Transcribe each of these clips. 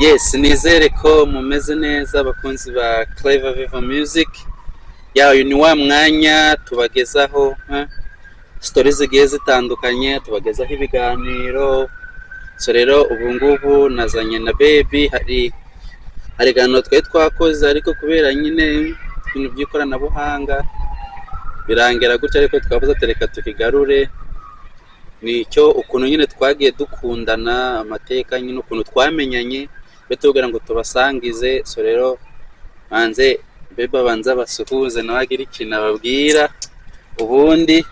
Yes, nizere ko mumeze neza abakunzi ba Clever Viva Music. Uyu ni wa mwanya tubagezaho stories zigiye zitandukanye, tubagezaho ibiganiro. So rero ubu ngubu nazanye na Baby, hari gano twakoze ariko kubera nyine ibintu by'ikoranabuhanga birangira gutya, ariko twavuze tereka tukigarure. Nicyo ukuntu nyine twagiye dukundana, amateka nyine ukuntu twamenyanye, betubwira ngo tubasangize. So rero banze Baby abanza basuhuze nawe agira ikintu ababwira ubundi.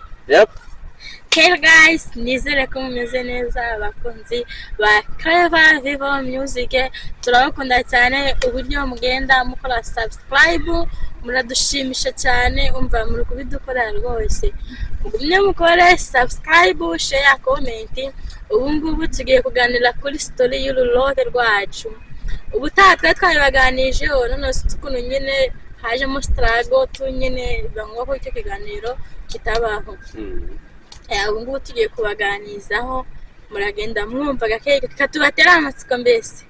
Hey guys, nizere ko mumeze neza abakunzi ba Clever Viva Music. Turabakunda cyane uburyo mugenda mukora subscribe, muradushimisha cyane, umva muri kubidukorera rwose. Mugumye mukore subscribe, share, comment. Ubu ngubu tugiye kuganira kuri story y'urulote rwacu. Ubutaha twabibaganije none ukuntu nyine hajemo struggle tunyine bangwa ko icyo kiganiro kitabaho. Ubu ngubu tugiye kubaganizaho, muragenda mwumva gake katubatera amatsiko, mbese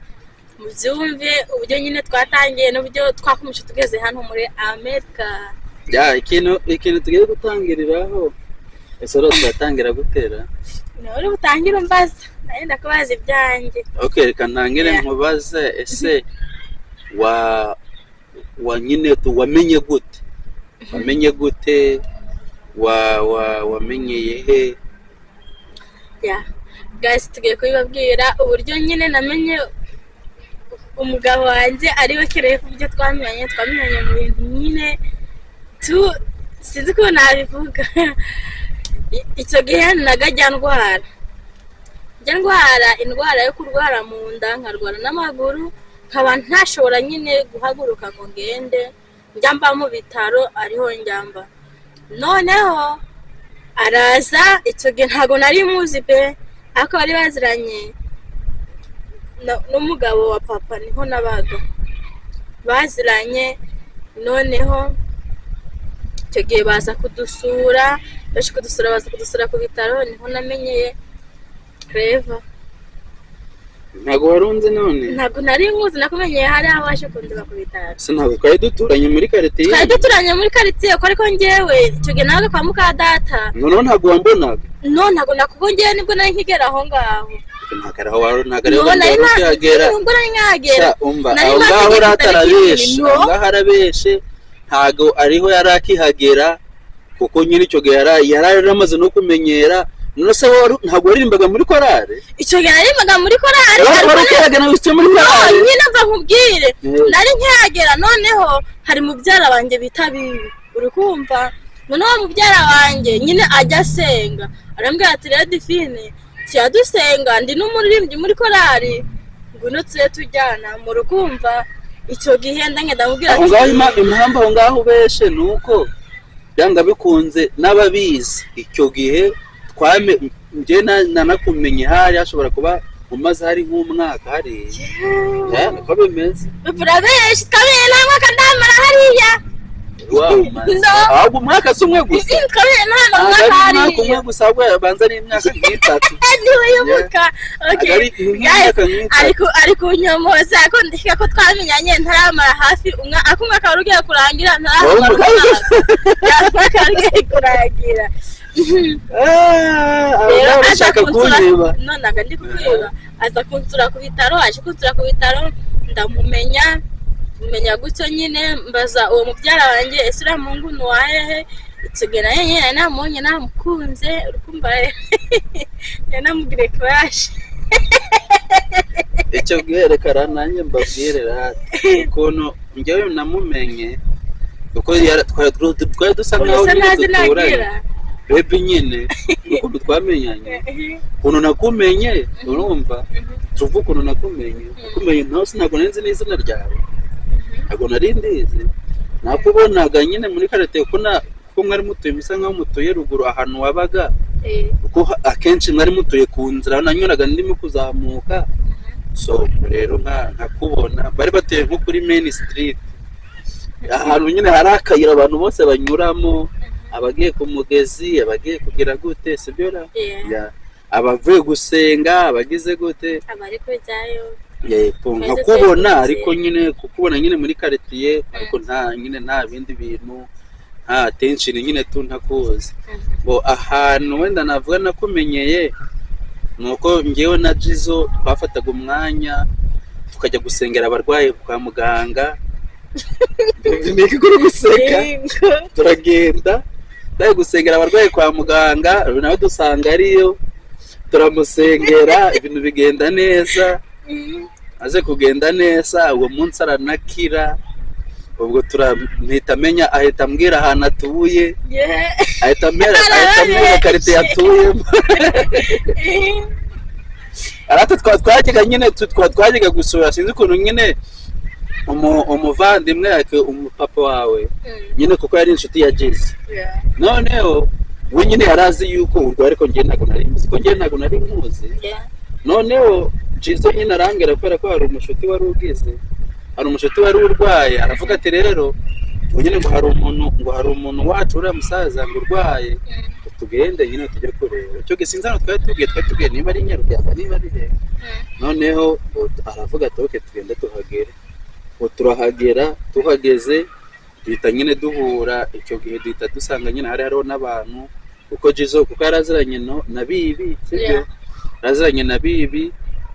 mubyumve uburyo nyine twatangiye n'uburyo twakomeje tugeze hano muri Amerika. Ikintu tugiye gutangiriraho, ese rero twatangira gutera uri butangire umbaza, nenda kubaza ibyanjye. Okay, reka ntangire nkubaze, ese nyine wamenye gute? Wamenye gute? wamenyeye he? Guys, tugiye kubibabwira uburyo nyine namenye umugabo wanjye ari we kereye ku byo twamenyanye mu bintu nyine sinzi ko nabivuga. Icyo gihe nagajya ndwara indwara yo kurwara mu nda, nkarwara n'amaguru, nkaba ntashobora nyine guhaguruka ngo ngende, njyamba mu bitaro ariho njyamba. Noneho araza, icyo gihe ntago nari muzi pe, ariko bari baziranye n'umugabo wa papa, niho nabaga baziranye. Noneho icyo gihe baza kudusura, baje kudusura ku bitaro, niho namenyeye Clever. Ntago warunze none? Ntago nari muzi, nakumenyeye hari aho waje kundeba ku bitaro. Se ntago twari duturanye muri quartier? Twari duturanye muri quartier, ariko njyewe icyo gihe nabaga kwa muka data. None ntago wambonaga? No, ntago nakubonye, nibwo nari nkigera aho ngaho. Ntago ukihagera. Nubwo nari nkagera. Aho ngaho harabeshe, ntago ariho yari akihagera, kuko nyine icyo gihe yari amaze no kumenyera. None se ntago waririmbaga muri korale? Icyo gihe naririmbaga muri korale, nyine mva nkubwire, nari nkihagera. Noneho hari mubyara wanjye bita Bibi, uri kumva? Noneho mubyara wanjye nyine ajya asenga, arambwira ati Lady Fine, dusenga, ndi n'umuririmbyi muri korali, ngwino tuye tujyana mu rukumva. Icyo gihe ndagenda mubwira ati impamvu aho ngaho ubeshe nuko byanga bikunze n'ababizi. Icyo gihe njye nanakumenye hari hashobora kuba umaze hari nk'umwaka hariya. Niko bimeze. Urabeshi, twamenye nta mwaka ndamara hariya. Ahubwo umwaka si umwe gusa? Twamenye nta mwaka hariya. Umwaka umwe gusa, ahubwo yabanza ari imyaka nk'itatu. Ntiwibuka? Ariko unyomoza ko ndishaka ko twamenyanye ntaramara hafi umwaka wari ugiye kurangira, ntaramara umwaka ugiye kurangira. Rero ashaka kunyeba, none ndi kukweba, aza kunsura ku bitaro, aje kunsura ku bitaro, ndamumenya gutyo nyine. Mbaza uwo mubyara wanjye, ese uriya mungu ni uwahehe? Itugera nyine namunye namukunze, urukumva yanamugire crash. Icyo bwerekana nanjye mbabwire ukuntu njyewe namumenye, kuko twari dusa nkaho duturanye. Baby nyine ukuntu twamenyanye, ukuntu nakumenye, urumva? Tuvuga ukuntu nakumenye nawe sinago nzi n'izina ryawe, ntago nari ndizi. Nakubonaga nyine muri quartier, kuko mwari mutuye musa nkaho mutuye ruguru ahantu wabaga, kuko akenshi mwari mutuye ku nzira nanyuraga ndimo kuzamuka. So rero nkakubona, bari batuye nko kuri Main Street, ahantu nyine hari akayira abantu bose banyuramo, abagiye ku mugezi, abagiye kugira gute, sibyo? Abavuye gusenga, abagize gute, abari kujyayo. nkakubona ariko nyine kukubona nyine muri quartier ariko nta nyine nta bindi bintu nta attention nyine ntakuzi ngo ahantu wenda navuga nakumenyeye nuko ngewe na Jizo twafataga umwanya tukajya gusengera abarwayi kwa muganga niki kuri guseka turagenda ndaye gusengera abarwayi kwa muganga nawe dusanga ariyo turamusengera ibintu bigenda neza aze kugenda neza uwo munsi aranakira ubwo turamita menya ahita ambwira ahantu atuye ahita ambwira karite yatuyemo arata twajyaga nyine twajyaga gusura sinzi ukuntu nyine umuvandimwe yake umupapa wawe nyine kuko yari inshuti ya Jizo noneho we nyine yarazi yuko urwo ariko ngiye ntago nari muzi noneho Jizo nyine arambwira ko hari umushuti wari ugize hari umushuti wari urwaye aravuga ati rero nyine ngo hari umuntu wacu uriya musaza ngo urwaye tugende nyine tujye kureba cyo gisinzano twari niba ari Nyarugenge niba ari he noneho aravuga ati oke tugende tuhagere turahagera tuhageze duhita nyine duhura icyo gihe duhita dusanga nyine hariho n'abantu uko Jizo kuko yaraziranye na Bibi sibyo yaraziranye na Bibi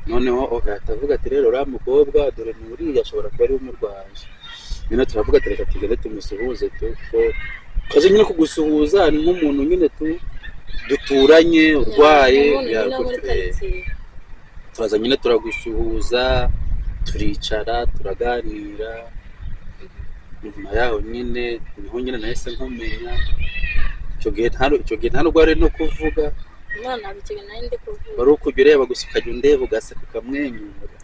noneho atavuga ati rero uriya mukobwa dore nturiya ashobora kuba ari umurwaje nyine turavuga ati reka tugende tumusuhuze kaje nyine kugusuhuza ni nk'umuntu nyine duturanye urwaye turaza nyine turagusuhuza turicara turaganira nyuma yaho nyine niho nyine nahise nkumenya icyo gihe nta rwari no kuvuga none bikiga nari ndi kuvuga wari ukujya ureba gusa ukajya undeba ugaseka ukamwenyura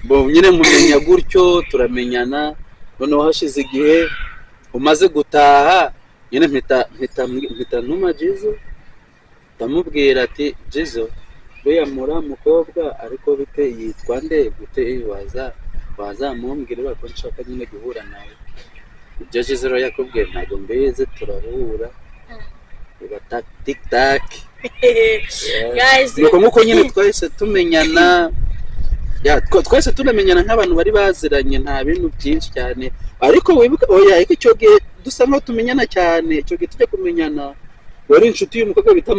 bo nyine nkumenya gutyo turamenyana noneho hashize igihe umaze gutaha nyine mpita ntuma Jizo ndamubwira ati Jizo uriya mukobwa ariko bite yitwa nde gute wazamumbwira ko nshaka nyine guhura nawe ibyo Jizo rero yakubwiye ntabwo mbeze turahura bata TikTok guys nuko nyine twahise tumenyana twese tunamenyana nk'abantu bari baziranye nta bintu byinshi cyane ariko wibuka ariko icyo gihe dusa nkaho tumenyana cyane icyo gihe tujya kumenyana wari inshuti y'umukobwa bita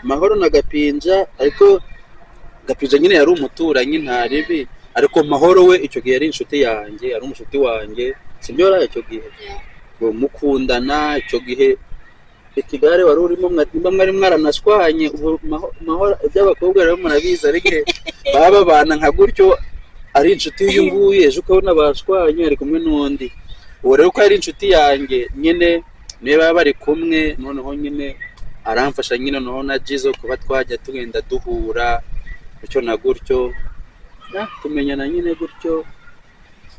Mahoro na Gapinja ariko Gapinja nyine yari umuturanyi nta ribi ariko Mahoro we icyo gihe yari inshuti yanjye yari umushuti wanjye sibyo yari icyo gihe mukundana icyo gihe ikigare wari urimo mwari mwaranashwanye Mahoro by'abakobwa rero murabizi ariko baba bana nka gutyo ari inshuti y'uyunguye ejo ukabona bashwanye ari kumwe n'undi uwo rero ko ari inshuti yanjye nyine niba bari kumwe noneho nyine aramfasha nyine noneho na Jizo kuba twajya tugenda duhura gutyo na gutyo tumenyana nyine gutyo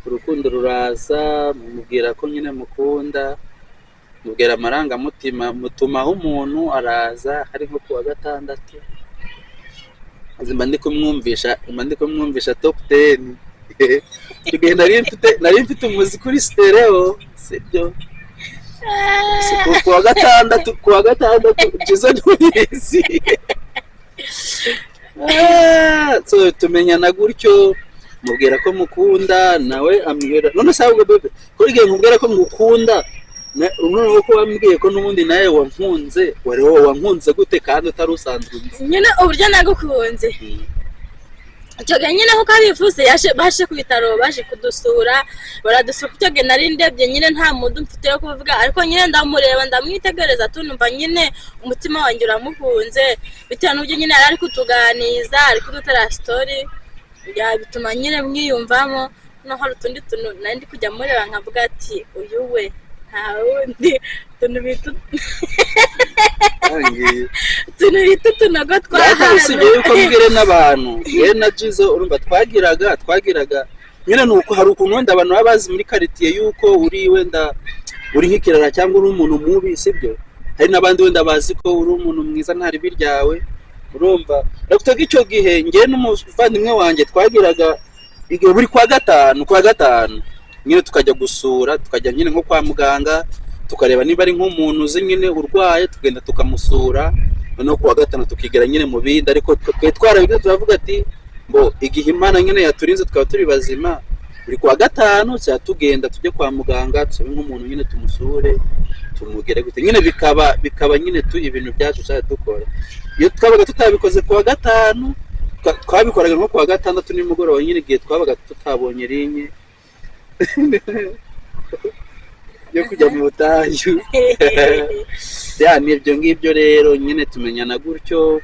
urukundo ruraza mubwira ko nyine mukunda mubwira amarangamutima mutumaho umuntu araza ari nko kuwa gatandatu mba ndi kumwumvisha top 10 tugenda nari mfite umuziki kuri stereo sibyo kuwa gatandatu Jizo ntubizi so tumenyana gutyo mubwira ko mukunda nawe ambwira none sabwo bebe kuri gihe mubwira ko mukunda noneho ko wambwiye ko n'ubundi nawe wankunze wari wowe wankunze gute kandi utari usanzwe nyine uburyo nagukunze icyo gihe nyine kuko abivuze baje ku bitaro baje kudusura baradusura icyo gihe nari ndebye nyine nta mudu mfite yo kuvuga ariko nyine ndamureba ndamwitegereza tunumva nyine umutima wanjye uramukunze bitewe n'uburyo nyine yari ari kutuganiza ari kudutera story bituma nyine mwiyumvamo no hari utundi tuntu nari ndi kujya mureba nkavuga ati uyu we nta wundi tuntu bita utunogo twahana usigaye yuko mbwire n'abantu yewe na Jizo urumva twagiraga nyine nuko hari ukuntu wenda abantu baba bazi muri quartier yuko uri wenda uri nk'ikirara cyangwa uri umuntu mubi sibyo hari n'abandi wenda bazi ko uri umuntu mwiza ntari biryawe urumva nakutaga icyo gihe ngiye n'umuvandimwe wanjye twagiraga igihe buri kwa gatanu nyine tukajya gusura tukajya nyine nko kwa muganga tukareba niba ari nk'umuntu uzi nyine urwaye tugenda tukamusura no kuwa gatanu tukigera nyine mu bindi, ariko twe twarabigize turavuga ati ngo igihe Imana nyine yaturinze tukaba turi bazima, buri kuwa gatanu cya tugenda tujye kwa muganga tusabe nk'umuntu nyine tumusure tumugere gute nyine bikaba nyine ibintu byacu cyane dukora. Iyo twabaga tutabikoze kuwa gatanu twabikoraga nko kuwa gatandatu nimugoroba nyine igihe twabaga tutabonye rinye yo kujya mu butayu. Ibyo ngibyo rero nyine tumenyana gutyo,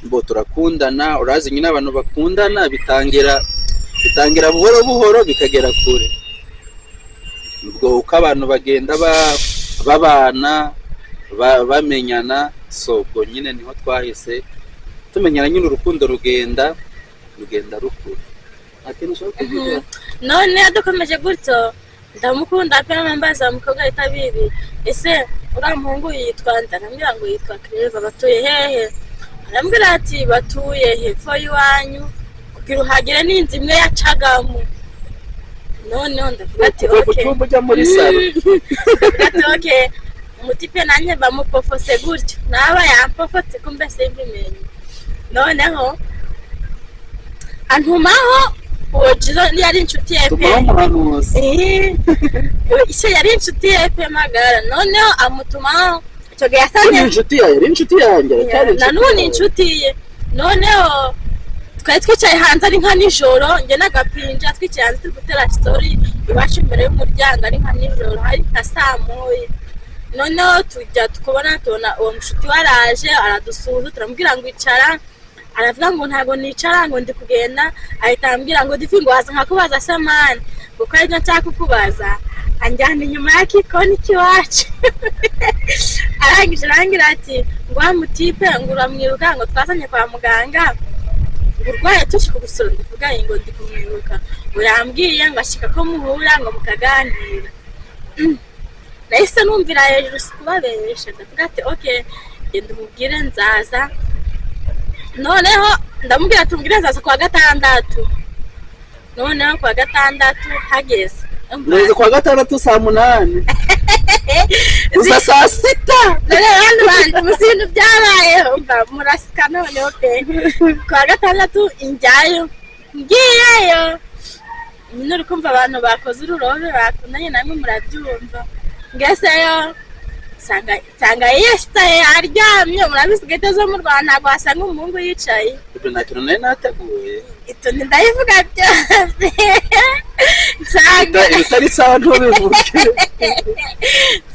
ngo turakundana. Urazi nyine abantu bakundana bitangira buhoro buhoro bikagera kure, ubwo uko abantu bagenda babana bamenyana, so ubwo nyine niho twahise tumenyana nyine urukundo rugenda rukura. None dukomeje gutyo ndamukunda pe nambaza umukobwa ahita bibi, ese uriya muhungu yitwa nda? Arambwira ngo yitwa Clever. Batuye hehe? Arambwira ati batuye hepfo y'iwanyu kugira uhagere n'inzu imwe yacagamo. Noneho ndavuga ati okay, ujya muri salo. ati okay, umutipe nanjye bamupofose gutyo naba yampofotse ko mbese mbimenye. Noneho antumaho uwo Jizo yari inshuti ye pe, icyo yari inshuti ye pe magara. Noneho amutumaho icyo gihe yasanye inshuti yanjye na none inshuti ye. Noneho twari twicaye hanze ari nka nijoro, njye n'agapinja twicaye hanze turi gutera story iwacu imbere y'umuryango ari nka nijoro, hari nka saa moya. Noneho tubona uwo mushuti waraje aradusuhuza, turamubwira ngo icara. Aravuga ngo ntago nicara, ngo ndi kugenda. Ahita ambwira ngo difi ngo waza nkakubaza samani kuko ari byo nshaka kukubaza. Anjyana inyuma y'ikikoni cy'iwacu. Arangije arangira ati ngo wa mutipe ngo uramwibuka ngo twazanye kwa muganga urwaye tushika gusura. Ndavuga ngo ndi kumwibuka. Urambwiye ngo ashika ko muhura ngo mukaganira. Nahise numvira hejuru sikubabesha. Ndavuga ati okay, genda umubwire nzaza. Noneho ndamubwira tumbwire nzaza kwa gatandatu. Noneho kwa gatandatu hageze neza kwa gatandatu saa 8 uza saa 6. None bandi musindu byabayeho murasika. Noneho pe kwa gatandatu injyayo ngiyeyo nyine uri kumva abantu bakoze ururobe bakundanye namwe murabyumva. Ngeseyo sanga yestaye aryamye. Murabizi gete zo mu Rwanda ntabwo wasanga umuhungu yicaye. Ibyo nta kintu nari nateguye. Ito ndayivuga byose. Ibitari sawa ntubivuge.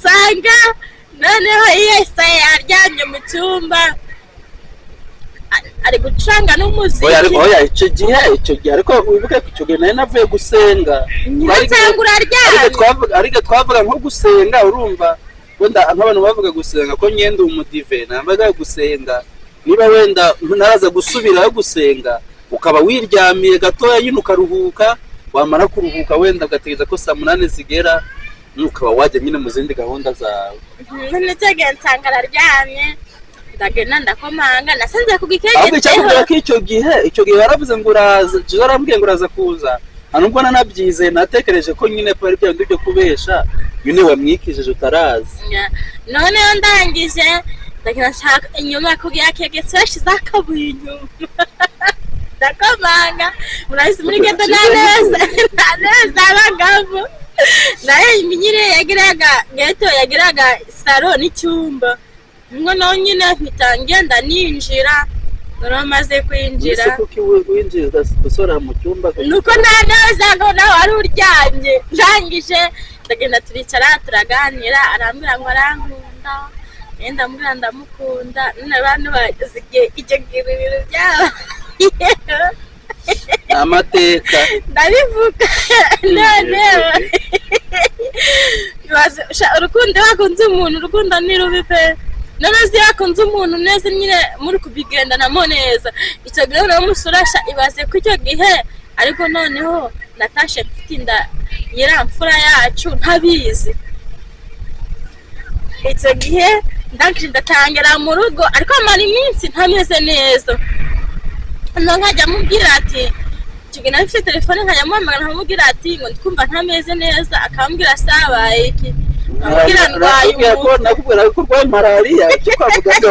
Sanga noneho yestaye aryamye mu cyumba ari gucuranga n'umuziki. Oya icyo gihe ariko wibuke ko icyo gihe nari navuye gusenga. Ariko twavuga nko gusenga, urumva wenda nk'abantu bavuga gusenga ko nyenda umudive nambaga gusenga. Niba wenda naraza gusubirayo gusenga ukaba wiryamiye gatoya nyine ukaruhuka, wamara kuruhuka wenda ugategereza ko saa 8 zigera ukaba wajya nyine mu zindi gahunda zawe. None cyagenda nsanga araryamye, ndagenda ndakomanga nasanze kugikege. Ahubwo cyakubwira ko icyo gihe waravuze ngo uraza, Jizo arambwiye ngo uraza kuza. Nubwo nanabyize natekereje ko nyine pari bya byo kubesha nyine wamwikijije utaraza. Noneho ndangije ndagenda nshaka inyuma kugira kege seshi zakabuye ndakomanga. Murahise muri gete neza abagabo naye iminyire yagiraga salo n'icyumba. Ngo nyine mpita ngenda ninjira. Maze kwinjira winjiza gusora mu cyumba nuko nanaza ngo nawe ari uryamye. Ndangije ndagenda turicara turaganira. Arambwira ngo arankunda, nenda mbwira ndamukunda. None abantu bagize icyo ibintu byabo amateka ndabivuga. None urukundo wakunze umuntu, urukundo ni rubi pe. None yakunze umuntu neza nyine muri kubigendanamo neza. Icyo gihe namusurasha ibaze ko icyo gihe, ariko noneho natashe mfite inda yiramfura yacu ntabizi. Icyo gihe ndangije ndatangira mu rugo, ariko mara iminsi ntameze neza. Nkajya mubwira ati icyo gihe nafite telefone nkajya muhamagara nkamubwira ati ngo ndikumva ntameze neza. Akambwira sabaye iki. ambwira ndwaye umutwe nakubwira ko urwaye malariya cyo kwa muganga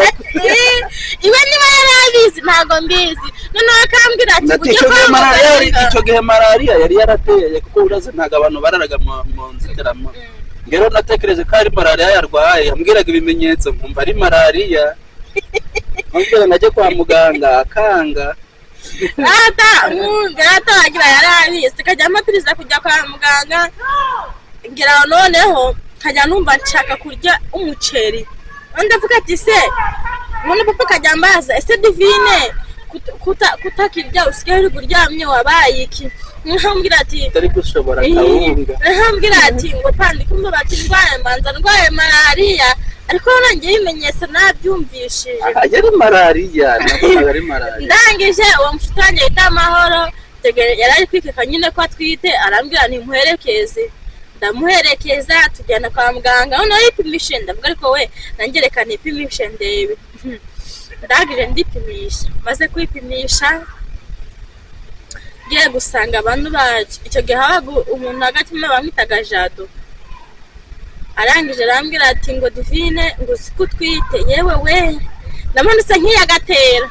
iwe niba yarabizi ntago mbizi noneho akambwira ati ujye kwa muganga icyo gihe malariya yari yarateye kuko uraze ntago abantu bararaga mu nzitiramo ngero natekereje ko ari malariya yarwaye ambwiraga ibimenyetso nkumva ari malariya ambwira najye kwa muganga akanga Data wagira yarabizi kajya amatiriza kujya kwa muganga ngira noneho kajya numva nshaka kurya umuceri ndavuga ati se none papa kajya mbaza ese Divine kutakirya usigaye uri kuryamye wabaye iki nkambwira ati tari gushobora kawunga nkambwira ati ngo pandi kumbe bati ndwaye mbanza ndwaye malariya ariko nanjye bimenyese nabyumvishije yari malariya nabonaga ari malariya ndangije uwo mfutanye yita Amahoro yari ari kwikeka nyine ko atwite arambwira ni muherekeze ndamuherekeza tujyana kwa muganga noneho yipimishe ndavuga ariko we nangereka nipimishe ndebe ndagije ndipimisha maze kwipimisha ngiye gusanga abantu baje icyo gihe habaga umuntu hagati mu bamwitaga Jado arangije arambwira ati ngo Divine ngo usiku twite yewe we namanutse nk'iyagatera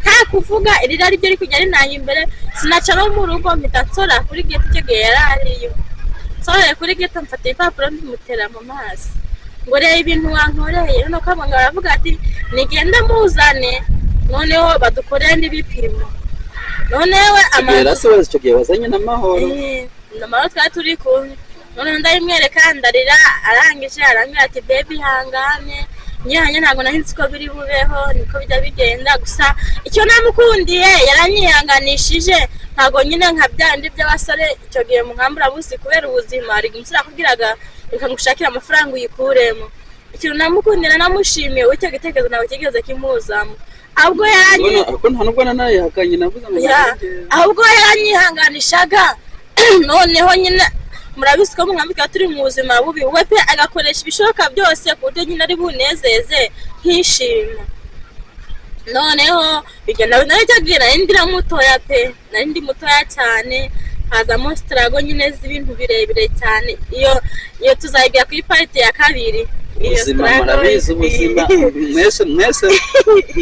ka kuvuga irira ari byo ari kujya rinanye imbere sinaca no mu rugo mpita nsora kuri gate icyo gihe yarariyo nsora kuri gate mfata ipapuro ndimutera mu mazi ngo reba ibintu wankoreye no kabanga baravuga ati nigenda muzane noneho badukorera n'ibipimo noneho amara se icyo gihe wazanye n'Amahoro n'Amahoro twari turi kumwe noneho ndabimwereka ndarira arangije arambwira ati baby hangane nyanya ntago nahinze ko biri bubeho niko bijya bigenda gusa icyo namukundiye yaranyihanganishije ntago nyine nka byandi by'abasore icyo gihe mu nkambura busi kubera ubuzima ari gusira kubwiraga bikamushakira amafaranga uyikuremo ikintu namukundira namushimiye icyo gitekerezo nawe kigeze kimuzamo ahubwo ariko nta nubwo nanaye hakanye navuze ngo ahubwo yaranyihanganishaga noneho nyine murabizi ko mwambika turi mu buzima bubi we pe agakoresha ibishoboka byose ku buryo nyine ari bunezeze nkishima noneho bigenda nabijyagira ndira mutoya pe nari ndi mutoya cyane hazamo strago nyine z'ibintu birebire cyane iyo tuzayigira kuri party ya kabiri ubuzima murabizi ubuzima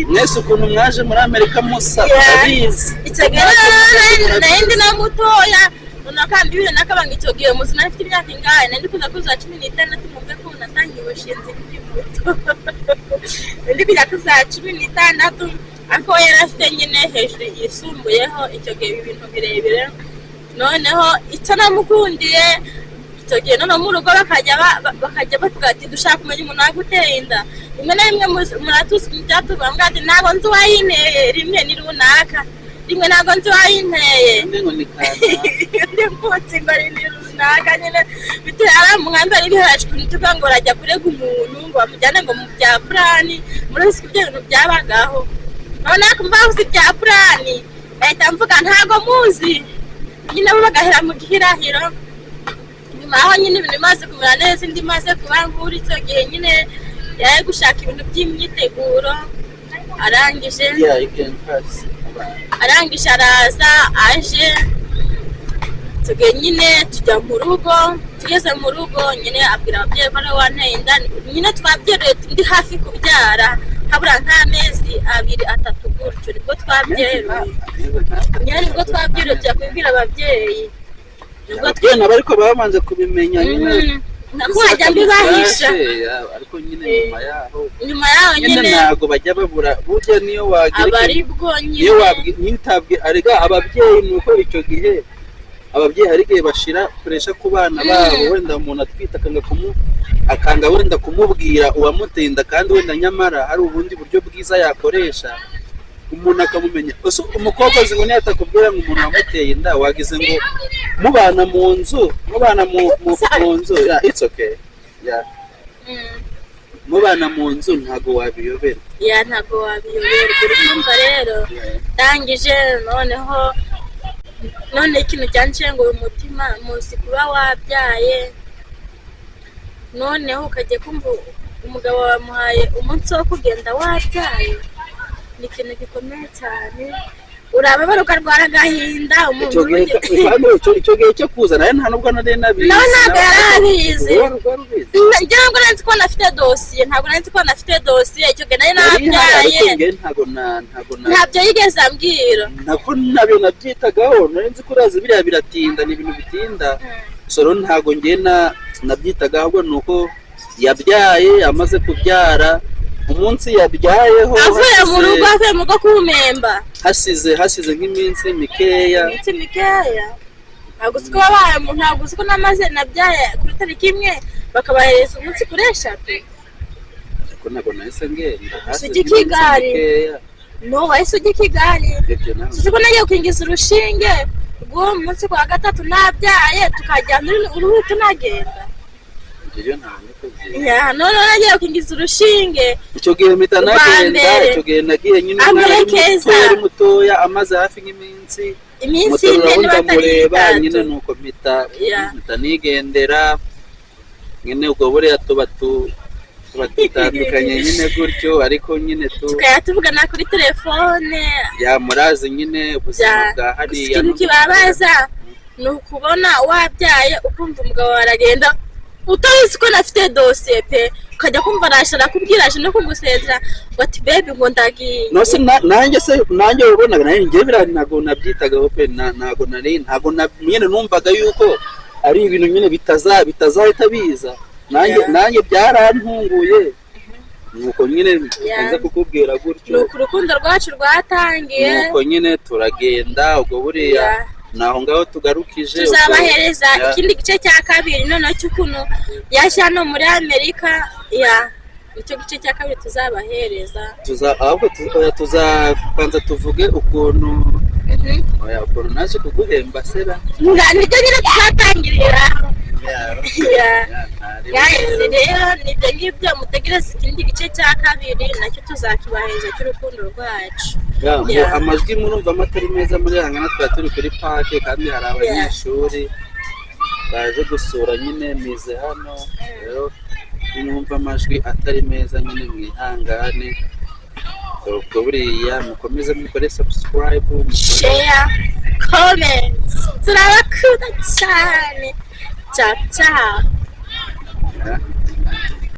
mwese ukuntu mwaje muri Amerika musa murabizi icyo gihe nari ndi na mutoya nakandi bibiri nakabanga icyo gihe muzima afite imyaka ingahe nandi kuza kuza 16 mumve ko natangiye ubushinzi kuri muto ndi kujya kuza 16 ako yarafite nyine hejuru yisumbuyeho icyo gihe ibintu birebire noneho icyo namukundiye icyo gihe none mu rugo bakajya bavuga ati dushaka kumenya umuntu waguteye inda rimwe na rimwe muratusi byatubanga ati ntago nzi wayinteye rimwe ni runaka rimwe ntago nzi wayinteye ndi mpunzi ngo ni runaka nyine biteye ari umuhanda n'ibihashwe tuvuga ngo rajya kurega umuntu ngo bamujyane ngo mu bya purani murabisi ibyo bintu byabagaho none kumva uzi bya purani ahita mvuga ntago muzi nyine bo bagahera mu gihirahiro nyuma aho nyine ibintu bimaze kumera neza indi maze kuba nkuru icyo gihe nyine yaje gushaka ibintu by'imyiteguro arangije araza aje tugiye nyine tujya mu rugo tugeze mu rugo nyine abwira ababyeyi ko ari wanteye inda nyine twabyeruye ndi hafi kubyara habura nk'amezi 2-3 gutyo nibwo twabyeruye nyine nibwo twabyeruye tujya kubibwira ababyeyi nibwo twena bariko babanze kubimenya nyine nakwajya mbibahisha ariko nyine nyuma yaho nyine ntago bajya babura burya niyo wagira abaribwo nyine niyo wabwitabwe arega ababyeyi nuko icyo gihe ababyeyi hari igihe bashira kuresha ku bana babo wenda umuntu atwita akanga wenda kumubwira uwamuteye inda kandi wenda nyamara hari ubundi buryo bwiza yakoresha umuntu akamumenya umukobwa azi ngo niyatakubwira ngo umuntu wamuteye inda wagize ngo mubana mu nzu it's okay mubana mu nzu ntago wabiyobera ntago wabiyobera urumva rero ndangije none ikintu cyanciye ngo umutima muzi kuba wabyaye noneho ukajya kumva umugabo wamuhaye umunsi wo kugenda wabyaye ni ikintu gikomeye cyane urababara ukarwara agahinda umuntu icyo gihe cyo kuza nawe nta nubwo nari nabizi nawe ntabwo yari abizi ntabwo nari nzi ko nafite dosiye icyo gihe nari nabyaye ntabyo yigeze ambwira ntabwo nabyo nabyitagaho nari nzi ko urazi biriya biratinda ni ibintu bitinda soro ntabwo ngiye nabyitagaho ahubwo ni uko yabyaye amaze kubyara umunsi yabyayeho avuye mu rugo kumemba hasize nk'iminsi mikeya ntabwo uzi ko wabaye ntabwo uzi ko nabyaye kuri tariki imwe bakabahereza umunsi kuri 3 ariko ntabwo nahise ngenda ujya i Kigali wahise ujya i Kigali uzi ko nagiye gukingiza urushinge rw'uwo munsi ku wa 3 nabyaye tukajyana uruhu tunagenda none nagiye gukingiza urushinge icyo gihe mpita nagenda icyo gihe nagiye nyine yari mutoya amaze hafi nk'iminsi ine ndamureba nyine nuko mpita nigendera nyine ubwo buriya tuba dutandukanye nyine gutyo ariko nyine tukajya tuvugana kuri telefone yamurazi nyine ubuzima bwa hariya ikintu kibabaza ni ukubona wabyaye ukumva umugabo aragenda utabizi ko nafite dosiye pe ukajya kumva arakubwira aje no kugusezera ngo ati bebi ngo ndagiye nanjye wabonaga nanjye njye biriya ntabwo nabyitagaho pe ntabwo nyine numvaga yuko ari ibintu nyine bitazahita biza nanjye byarantunguye nuko nyine nza kukubwira gutyo nuko urukundo rwacu rwatangiye nuko nyine turagenda ubwo buriya naho ngaho tugarukije tuzabahereza ikindi gice cya kabiri noneho cy'ukuntu yaje hano muri Amerika icyo gice cya kabiri tuzabahereza ahubwo tuzabanza tuvuge ukuntu naje kuguhemba sera nibyo nyine tuzatangirira rero nibyo ngibyo mutegereze ikindi gice cya kabiri nacyo tuzakibahereza cy'urukundo rwacu amajwi murumva amatari meza muri hangana twari turi kuri pake kandi hari abanyeshuri baje gusura nyine mize hano rero mwumva amajwi atari meza nyine mwihangane ubwo buriya mukomeze mukore subscribe share comment turabakunda cyane ciao